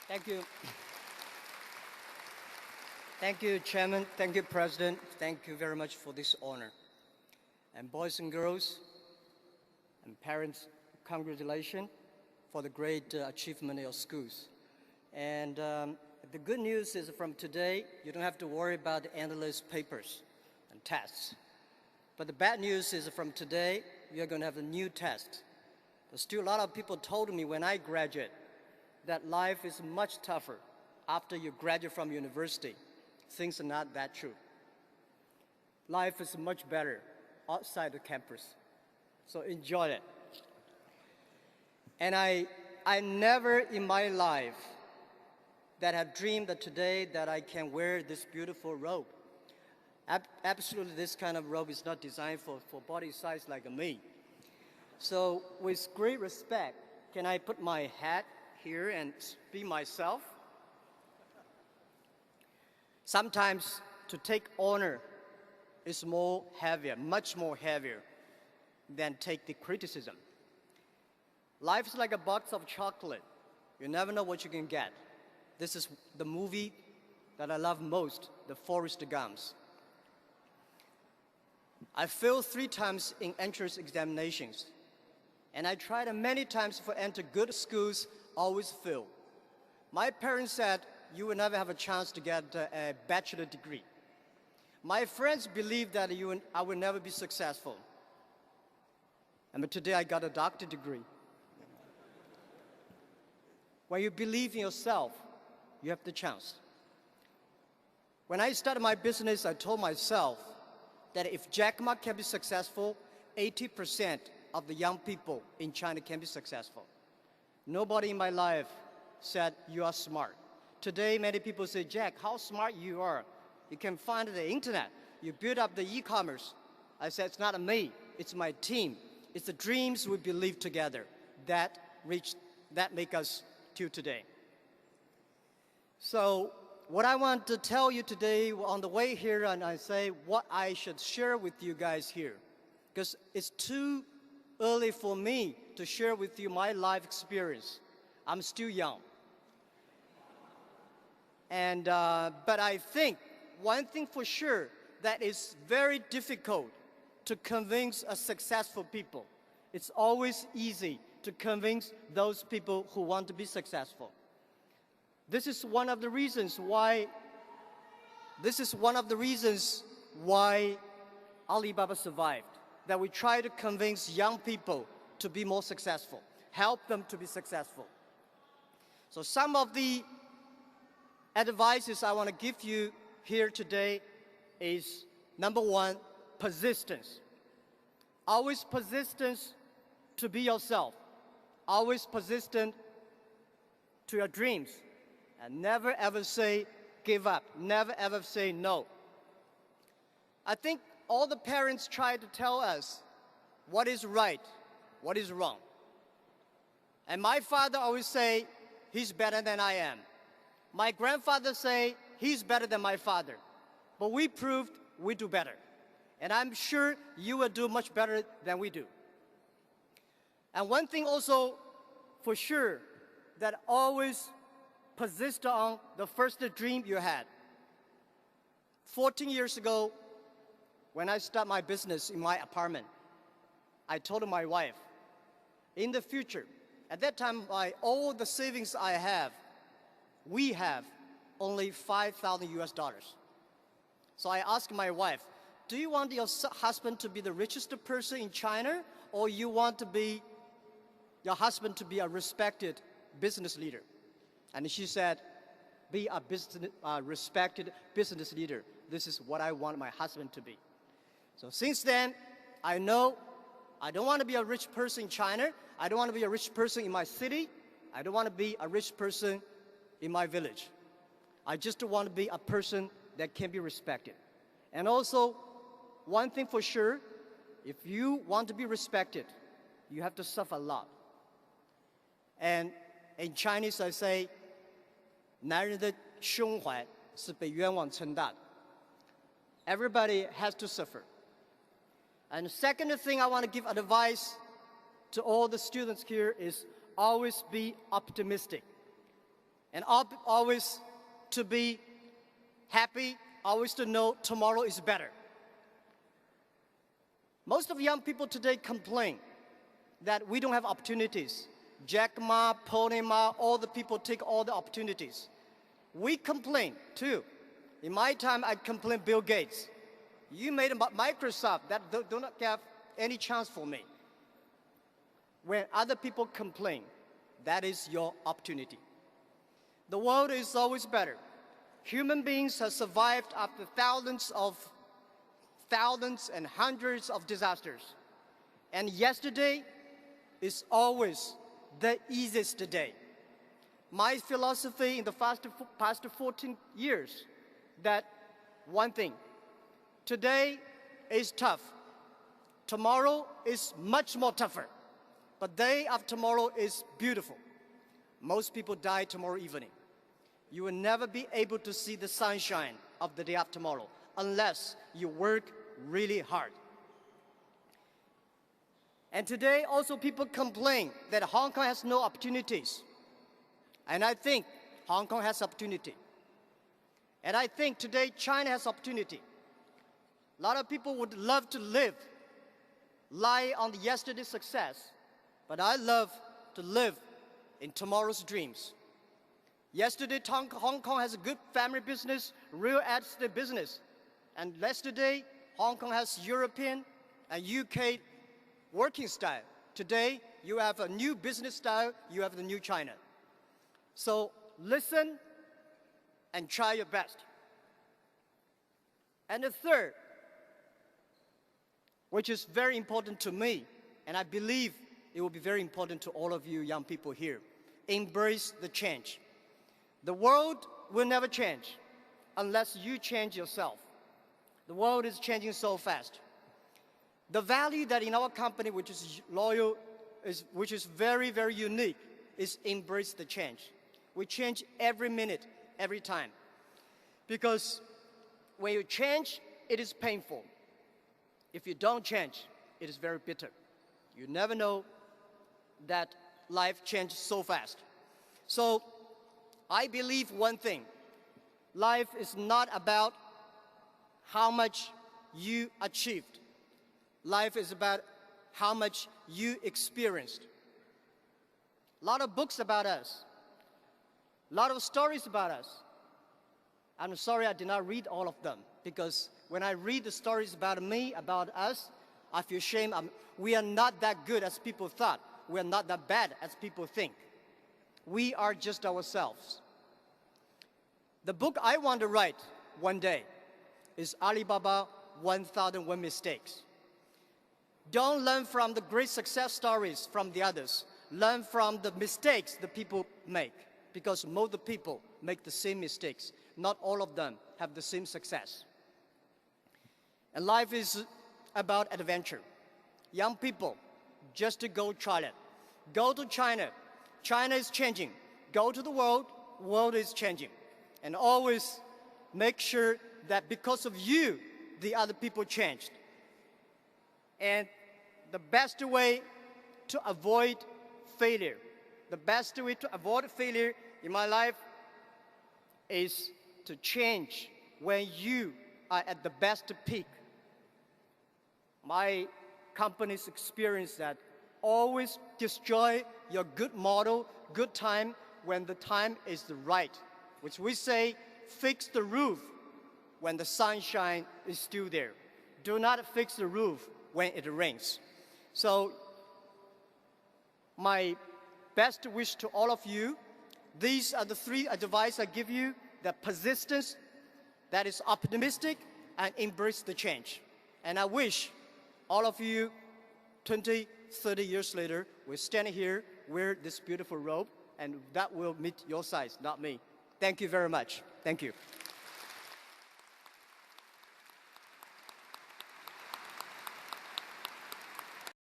Thank you. Thank you, Chairman. Thank you, President. Thank you very much for this honor. And boys and girls and parents, congratulations for the great achievement in your schools. And the good news is from today, you don't have to worry about the endless papers and tests. But the bad news is from today, you're going to have a new test. There's still a lot of people told me when I graduate that life is much tougher after you graduate from university. Things are not that true. Life is much better outside the campus. So enjoy it. And I never in my life that have dreamed that today that I can wear this beautiful robe. Absolutely, this kind of robe is not designed for body size like me. So with great respect, can I put my hat here and be myself? Sometimes to take honor is much more heavier than take the criticism. Life is like a box of chocolate. You never know what you can get. This is the movie that I love most, the Forrest Gumps. I failed 3 times in entrance examinations. And I tried many times to enter good schools, always failed. My parents said, you will never have a chance to get a bachelor degree. My friends believed that I will never be successful. And today I got a doctorate degree. When you believe in yourself, you have the chance. When I started my business, I told myself that if Jack Ma can be successful, 80% of the young people in China can be successful. Nobody in my life said, you are smart. Today, many people say, Jack, how smart you are. You can find the internet. You build up the e-commerce. I said, it's not me, it's my team. It's the dreams we believe together that make us till today. So what I want to tell you today on the way here, and I say what I should share with you guys here, because it's too early for me to share with you my life experience. I'm still young. And, but I think one thing for sure that is very difficult to convince a successful people. It's always easy to convince those people who want to be successful. This is one of the reasons why Alibaba survived. That we try to convince young people to be more successful, help them to be successful. So some of the advices I want to give you here today is, number 1, persistence. Always persistence to be yourself. Always persistent to your dreams. And never ever say give up. Never ever say no. I think all the parents try to tell us what is right, what is wrong. And my father always say, he's better than I am. My grandfather say, he's better than my father. But we proved we do better. And I'm sure you will do much better than we do. And one thing also for sure, that always persist on the first dream you had. 14 years ago, when I started my business in my apartment, I told my wife, in the future, at that time, all the savings I have, we have only $5,000 US. So I asked my wife, do you want your husband to be the richest person in China, or you want your husband to be a respected business leader? And she said, be a respected business leader. This is what I want my husband to be. So since then, I know I don't want to be a rich person in China. I don't want to be a rich person in my city. I don't want to be a rich person in my village. I just want to be a person that can be respected. And also, one thing for sure, if you want to be respected, you have to suffer a lot. And in Chinese, I say, 男人的胸怀是被冤枉撑大的. Everybody has to suffer. And the second thing I want to give advice to all the students here is always be optimistic. and always to be happy, always to know tomorrow is better. Most of young people today complain that we don't have opportunities. Jack Ma, Pony Ma, all the people take all the opportunities. We complain too. In my time, I complained Bill Gates. You made Microsoft, that do not have any chance for me. When other people complain, that is your opportunity. The world is always better. Human beings have survived after thousands and hundreds of disasters. And yesterday is always the easiest day. My philosophy in the past 14 years, that one thing, today is tough. Tomorrow is much more tougher. But day after tomorrow is beautiful. Most people die tomorrow evening. You will never be able to see the sunshine of the day after tomorrow unless you work really hard. And today also people complain that Hong Kong has no opportunities. And I think Hong Kong has opportunity. And I think today China has opportunity. A lot of people would love to lie on the yesterday's success, but I love to live in tomorrow's dreams. Yesterday, Hong Kong has a good family business, real estate business. And yesterday, Hong Kong has European and UK working style. Today, you have a new business style, you have the new China. So listen and try your best. And the third, which is very important to me, and I believe it will be very important to all of you young people here, embrace the change. The world will never change unless you change yourself. The world is changing so fast. The value that in our company, which is loyal, which is very, very unique, is embrace the change. We change every minute, every time. Because when you change, it is painful. If you don't change, it is very bitter. You never know that life changes so fast. So I believe one thing. Life is not about how much you achieved. Life is about how much you experienced. A lot of books about us. A lot of stories about us. I'm sorry I did not read all of them, because when I read the stories about me, about us, I feel shame. We are not that good as people thought. We are not that bad as people think. We are just ourselves. The book I want to write one day is Alibaba 1001 Mistakes. Don't learn from the great success stories from the others. Learn from the mistakes the people make, because most of the people make the same mistakes. Not all of them have the same success. And life is about adventure. Young people, just to go try it. Go to China. China is changing. Go to the world is changing. And always make sure that because of you, the other people changed. And the best way to avoid failure, the best way to avoid failure in my life is to change when you are at the best peak. My company's experience that always destroy your good model, good time, when the time is the right, which we say, fix the roof when the sunshine is still there. Do not fix the roof when it rains. So my best wish to all of you, these are the three advice I give you: that persistence, that is optimistic, and embrace the change. And I wish all of you 20, 30 years later will stand here, wear this beautiful robe, and that will meet your size, not me. Thank you very much. Thank you.